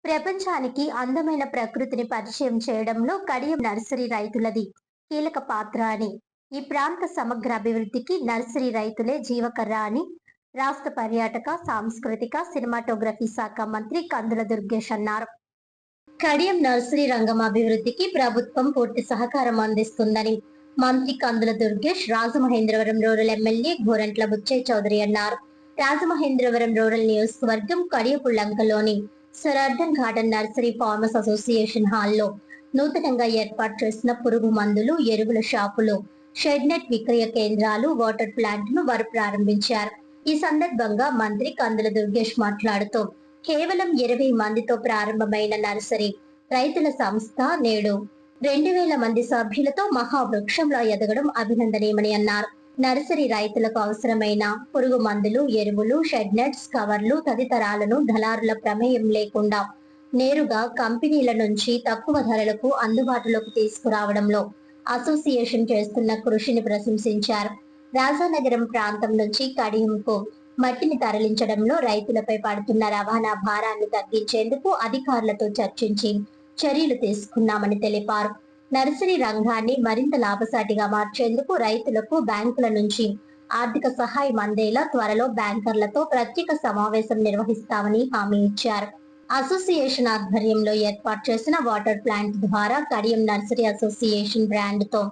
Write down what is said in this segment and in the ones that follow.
ప్రపంచానికి అందమైన ప్రకృతిని పరిచయం చేయడంలో కడియం నర్సరీ రైతులది కీలక పాత్ర అని, ఈ ప్రాంత సమగ్ర అభివృద్ధికి నర్సరీ రైతులే జీవకర్ర అని రాష్ట్ర పర్యాటక, సాంస్కృతిక, సినిమాటోగ్రఫీ శాఖ మంత్రి కందుల దుర్గేష్ అన్నారు. కడియం నర్సరీ రంగం అభివృద్ధికి ప్రభుత్వం పూర్తి సహకారం అందిస్తుందని మంత్రి కందుల దుర్గేష్ రాజమహేంద్రవరం రూరల్ ఎమ్మెల్యే గోరంట్ల బుచ్చయ్య చౌదరి అన్నారు. రాజమహేంద్రవరం రూరల్ నియోజకవర్గం కడియపుల్లంకలోని సర్ అర్ధన్ గార్డెన్ నర్సరీ ఫార్మర్స్ అసోసియేషన్ హాల్లో నూతనంగా ఏర్పాటు చేసిన పురుగు మందులు, ఎరువుల షాపులు, షెడ్ నెట్ విక్రయ కేంద్రాలు, వాటర్ ప్లాంట్ ను వారు ప్రారంభించారు. ఈ సందర్భంగా మంత్రి కందుల దుర్గేష్ మాట్లాడుతూ, కేవలం 20 మందితో ప్రారంభమైన నర్సరీ రైతుల సంస్థ నేడు 2000 మంది సభ్యులతో మహావృక్షంలా ఎదగడం అభినందనీయమని అన్నారు. నర్సరీ రైతులకు అవసరమైన పురుగు మందులు, ఎరువులు, షెడ్ నెట్స్, కవర్లు తదితరాలను దళారుల ప్రమేయం లేకుండా నేరుగా కంపెనీల నుంచి తక్కువ ధరలకు అందుబాటులోకి తీసుకురావడంలో అసోసియేషన్ చేస్తున్న కృషిని ప్రశంసించారు. రాజానగరం ప్రాంతం నుంచి కడియంకు మట్టిని తరలించడంలో రైతులపై పడుతున్న రవాణా భారాన్ని తగ్గించేందుకు అధికారులతో చర్చించి చర్యలు తీసుకున్నామని తెలిపారు. నర్సరీ రంగాన్ని మరింత లాభసాటిగా మార్చేందుకు రైతులకు బ్యాంకుల నుంచి ఆర్థిక సహాయం అందేలా త్వరలో బ్యాంకర్లతో ప్రత్యేక సమావేశం నిర్వహిస్తామని హామీ ఇచ్చారు. అసోసియేషన్ ఆధ్వర్యంలో ఏర్పాటు చేసిన వాటర్ ప్లాంట్ ద్వారా కడియం నర్సరీ అసోసియేషన్ బ్రాండ్ తో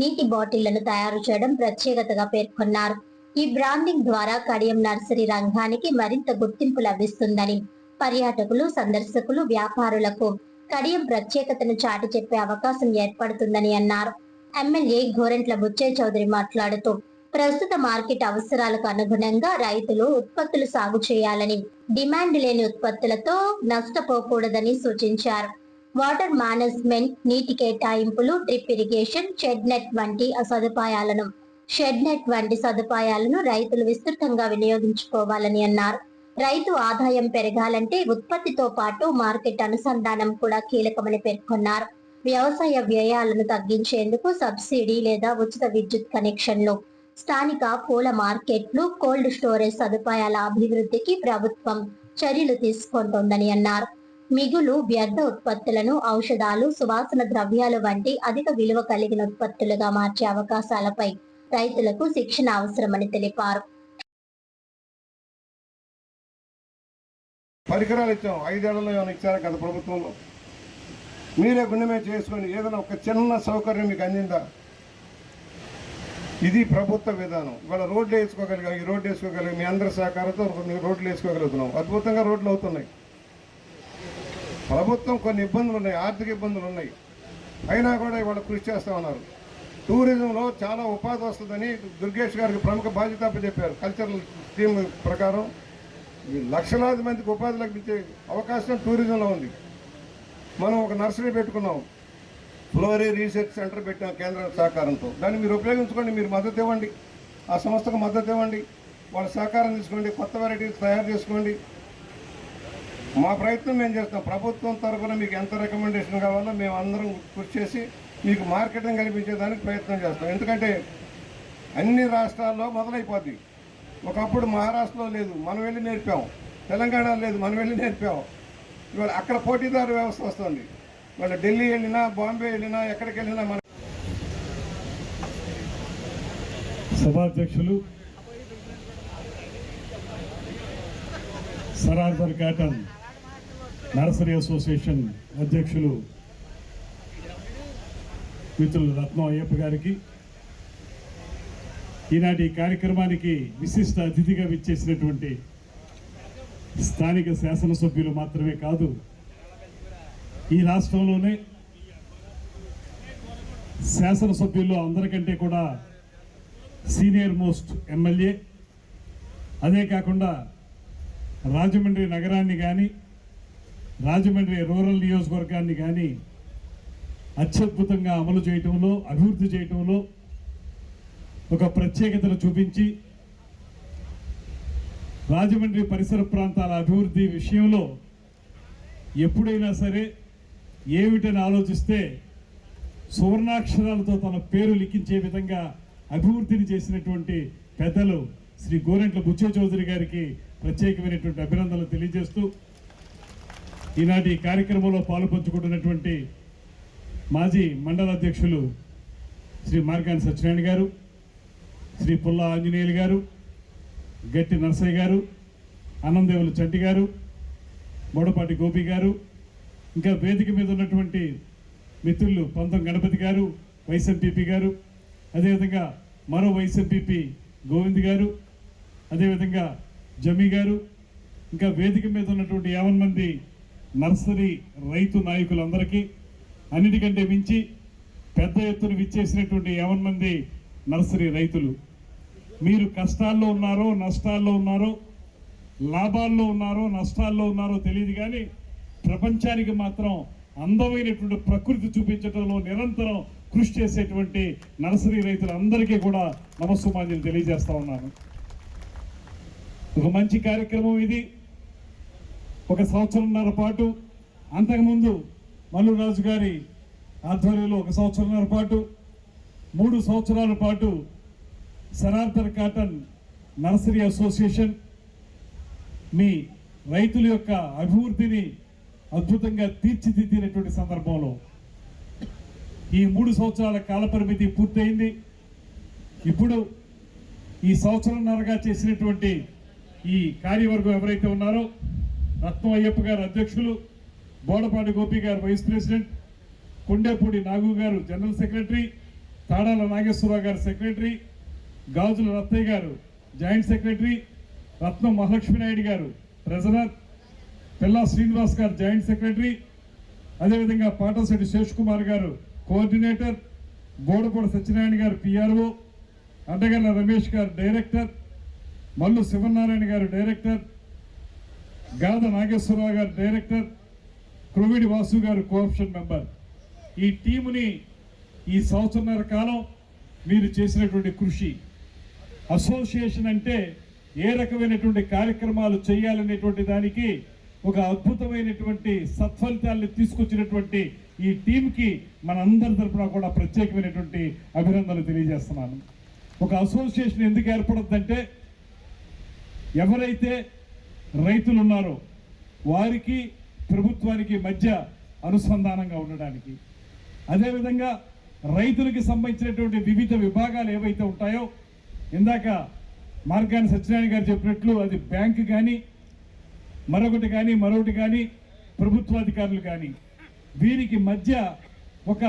నీటి బాటిళ్లను తయారు చేయడం ప్రత్యేకతగా పేర్కొన్నారు. ఈ బ్రాండింగ్ ద్వారా కడియం నర్సరీ రంగానికి మరింత గుర్తింపు లభిస్తుందని, పర్యాటకులు, సందర్శకులు, వ్యాపారులకు కడియం ప్రత్యేకతను చాటి చెప్పే అవకాశం ఏర్పడుతుందని అన్నారు. ఎమ్మెల్యే గోరంట్ల బుచ్చయ్య చౌదరి మాట్లాడుతూ, ప్రస్తుత మార్కెట్ అవసరాలకు అనుగుణంగా రైతులు ఉత్పత్తులు సాగు చేయాలని, డిమాండ్ లేని ఉత్పత్తులతో నష్టపోకూడదని సూచించారు. వాటర్ మేనేజ్మెంట్, నీటి కేటాయింపులు, డ్రిప్ ఇరిగేషన్, షెడ్ నెట్ వంటి సదుపాయాలను రైతులు విస్తృతంగా వినియోగించుకోవాలని అన్నారు. రైతు ఆదాయం పెరగాలంటే ఉత్పత్తితో పాటు మార్కెట్ అనుసంధానం కూడా కీలకమని పేర్కొన్నారు. వ్యవసాయ వ్యయాలను తగ్గించేందుకు సబ్సిడీ లేదా ఉచిత విద్యుత్ కనెక్షన్లు, స్థానిక పూల మార్కెట్లు, కోల్డ్ స్టోరేజ్ సదుపాయాల అభివృద్ధికి ప్రభుత్వం చర్యలు తీసుకుంటోందని అన్నారు. మిగులు, వ్యర్థ ఉత్పత్తులను ఔషధాలు, సువాసన ద్రవ్యాలు వంటి అధిక విలువ కలిగిన ఉత్పత్తులుగా మార్చే అవకాశాలపై రైతులకు శిక్షణ అవసరమని తెలిపారు. పరికరాలు ఇచ్చాం, 5 ఏళ్లలో ఏమైనా ఇచ్చారా గత ప్రభుత్వంలో? మీరే గుండెమే చేసుకొని ఏదైనా ఒక చిన్న సౌకర్యం మీకు అందిందా? ఇది ప్రభుత్వ విధానం. ఇవాళ రోడ్లు వేసుకోగలిగాం, ఈ రోడ్డు వేసుకోగలిగాం, మీ అందరి సహకారంతో రోడ్లు వేసుకోగలుగుతున్నాం. అద్భుతంగా రోడ్లు అవుతున్నాయి. ప్రభుత్వం కొన్ని ఇబ్బందులు ఉన్నాయి, ఆర్థిక ఇబ్బందులు ఉన్నాయి, అయినా కూడా ఇవాళ కృషి చేస్తూ ఉన్నారు. టూరిజంలో చాలా ఉపాధి వస్తుందని దుర్గేష్ గారికి ప్రముఖ బాధ్యత చెప్పారు. కల్చరల్ థీమ్ ప్రకారం లక్షలాది మందికి ఉపాధి లభించే అవకాశం టూరిజంలో ఉంది. మనం ఒక నర్సరీ పెట్టుకున్నాం, ఫ్లోరీ రీసెర్చ్ సెంటర్ పెట్టాం కేంద్ర సహకారంతో. దాన్ని మీరు ఉపయోగించుకోండి, మీరు మద్దతు ఇవ్వండి, ఆ సంస్థకు మద్దతు ఇవ్వండి, వాళ్ళ సహకారం తీసుకోండి, కొత్త వెరైటీస్ తయారు చేసుకోండి. మా ప్రయత్నం మేము చేస్తాం. ప్రభుత్వం తరఫున మీకు ఎంత రికమెండేషన్ కావాలో మేము అందరం కృషి చేసి మీకు మార్కెటింగ్ కల్పించేదానికి ప్రయత్నం చేస్తాం. ఎందుకంటే అన్ని రాష్ట్రాల్లో మొదలైపోద్ది. ఒకప్పుడు మహారాష్ట్రలో లేదు, మనం వెళ్ళి నేర్పాం. తెలంగాణలో లేదు, మనం వెళ్ళి నేర్పాం. ఇవాళ అక్కడ పోటీదారు వ్యవస్థ వస్తుంది. వాళ్ళ ఢిల్లీ వెళ్ళినా, బాంబే వెళ్ళినా, ఎక్కడికి వెళ్ళినా మన సభాధ్యక్షులు సర్ అర్ధన్ గార్డెన్ నర్సరీ అసోసియేషన్ అధ్యక్షులు మిత్రులు రత్నం అయ్యప్ప గారికి, ఈనాటి కార్యక్రమానికి విశిష్ట అతిథిగా విచ్చేసినటువంటి స్థానిక శాసనసభ్యులు మాత్రమే కాదు, ఈ రాష్ట్రంలోనే శాసనసభ్యుల్లో అందరికంటే కూడా సీనియర్ మోస్ట్ ఎమ్మెల్యే, అదే కాకుండా రాజమండ్రి నగరాన్ని కానీ, రాజమండ్రి రూరల్ నియోజకవర్గాన్ని కానీ అత్యద్భుతంగా అమలు చేయటంలో, అభివృద్ధి చేయటంలో ఒక ప్రత్యేకతను చూపించి రాజమండ్రి పరిసర ప్రాంతాల అభివృద్ధి విషయంలో ఎప్పుడైనా సరే ఏమిటని ఆలోచిస్తే సువర్ణాక్షరాలతో తన పేరు లిఖించే విధంగా అభివృద్ధిని చేసినటువంటి పెద్దలు శ్రీ గోరంట్ల బుచ్చయ్య చౌదరి గారికి ప్రత్యేకమైనటువంటి అభినందనలు తెలియజేస్తూ, ఈనాటి కార్యక్రమంలో పాలుపంచుకుంటున్నటువంటి మాజీ మండల అధ్యక్షులు శ్రీ మార్గాని సత్యనారాయణ గారు, శ్రీ పుల్లా ఆంజనేయులు గారు, గట్టి నరసయ్య గారు, ఆనందేవులు చంటి గారు, బోడపాటి గోపి గారు, ఇంకా వేదిక మీద ఉన్నటువంటి మిత్రులు పంతం గణపతి గారు, వైస్ ఎంపీపీ గారు, అదేవిధంగా మరో వైస్ ఎంపీపీ గోవింద్ గారు, అదేవిధంగా జమీ గారు, ఇంకా వేదిక మీద ఉన్నటువంటి 50 మంది నర్సరీ రైతు నాయకులందరికీ, అన్నిటికంటే మించి పెద్ద ఎత్తున విచ్చేసినటువంటి 50 మంది నర్సరీ రైతులు, మీరు కష్టాల్లో ఉన్నారో నష్టాల్లో ఉన్నారో, లాభాల్లో ఉన్నారో నష్టాల్లో ఉన్నారో తెలియదు, కానీ ప్రపంచానికి మాత్రం అందమైనటువంటి ప్రకృతి చూపించడంలో నిరంతరం కృషి చేసేటువంటి నర్సరీ రైతులందరికీ కూడా నమస్సుమాంజలి తెలియజేస్తా ఉన్నాను. ఒక మంచి కార్యక్రమం ఇది. 1 సంవత్సరంన్నర పాటు, అంతకుముందు మల్లురాజు గారి ఆధ్వర్యంలో 1 సంవత్సరంన్నర పాటు, 3 సంవత్సరాల పాటు సరార్తర్ కాటన్ నర్సరీ అసోసియేషన్ మీ రైతుల యొక్క అభివృద్ధిని అద్భుతంగా తీర్చిదిద్దినటువంటి సందర్భంలో ఈ 3 సంవత్సరాల కాలపరిమితి పూర్తయింది. ఇప్పుడు ఈ సంవత్సరంన్నరగా చేసినటువంటి ఈ కార్యవర్గం ఎవరైతే ఉన్నారో, రత్నం అయ్యప్ప గారు అధ్యక్షులు, బోడపాటి గోపి గారు వైస్ ప్రెసిడెంట్, కొండేపూడి నాగు గారు జనరల్ సెక్రటరీ, తాడాల నాగేశ్వరరావు గారు సెక్రటరీ, గాజుల రత్తయ్య గారు జాయింట్ సెక్రటరీ, రత్నం మహాలక్ష్మి నాయుడు గారు ట్రెజరర్, పిల్లా శ్రీనివాస్ గారు జాయింట్ సెక్రటరీ, అదేవిధంగా పాటశెట్టి శేష్ కుమార్ గారు కోఆర్డినేటర్, బోడపూడి సత్యనారాయణ గారు పిఆర్ఓ, అడ్డగల్ల రమేష్ గారు డైరెక్టర్, మల్లు శివనారాయణ గారు డైరెక్టర్, గాద నాగేశ్వరరావు గారు డైరెక్టర్, క్రొవిడి వాసు గారు కోఆప్షన్ మెంబర్. ఈ టీముని ఈ సంవత్సరంన్నర కాలం మీరు చేసినటువంటి కృషి, అసోసియేషన్ అంటే ఏ రకమైనటువంటి కార్యక్రమాలు చేయాలనేటువంటి దానికి ఒక అద్భుతమైనటువంటి సత్ఫలితాలను తీసుకొచ్చినటువంటి ఈ టీంకి మనందరి తరపున కూడా ప్రత్యేకమైనటువంటి అభినందనలు తెలియజేస్తున్నాను. ఒక అసోసియేషన్ ఎందుకు ఏర్పడుతుందంటే, ఎవరైతే రైతులు ఉన్నారో వారికి ప్రభుత్వానికి మధ్య అనుసంధానంగా ఉండడానికి, అదేవిధంగా రైతులకి సంబంధించినటువంటి వివిధ విభాగాలు ఏవైతే ఉంటాయో, ఇందాక మార్గాని సత్యనారాయణ గారు చెప్పినట్లు అది బ్యాంకు కానీ మరొకటి కానీ ప్రభుత్వాధికారులు కానీ, వీరికి మధ్య ఒక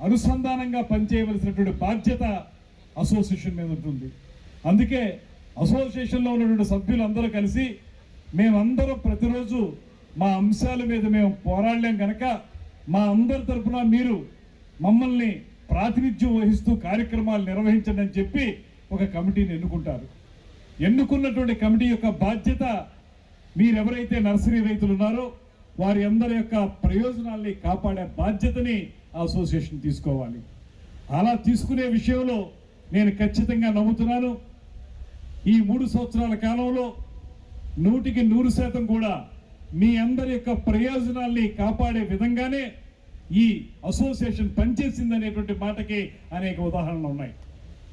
అనుసంధానంగా పనిచేయవలసినటువంటి బాధ్యత అసోసియేషన్ మీద ఉంటుంది. అందుకే అసోసియేషన్లో ఉన్నటువంటి సభ్యులందరూ కలిసి మేమందరం ప్రతిరోజు మా అంశాల మీద మేము పోరాడలేం కనుక మా అందరి తరఫున మీరు మమ్మల్ని ప్రాతినిధ్యం వహిస్తూ కార్యక్రమాలు నిర్వహించండి అని చెప్పి ఒక కమిటీని ఎన్నుకుంటారు. ఎన్నుకున్నటువంటి కమిటీ యొక్క బాధ్యత, మీరెవరైతే నర్సరీ రైతులు ఉన్నారో వారి అందరి యొక్క ప్రయోజనాల్ని కాపాడే బాధ్యతని అసోసియేషన్ తీసుకోవాలి. అలా తీసుకునే విషయంలో నేను ఖచ్చితంగా నమ్ముతున్నాను. ఈ 3 సంవత్సరాల కాలంలో 100కి 100% కూడా మీ అందరి యొక్క ప్రయోజనాల్ని కాపాడే విధంగానే ఈ అసోసియేషన్ పనిచేసిందనేటువంటి మాటకి అనేక ఉదాహరణలు ఉన్నాయి.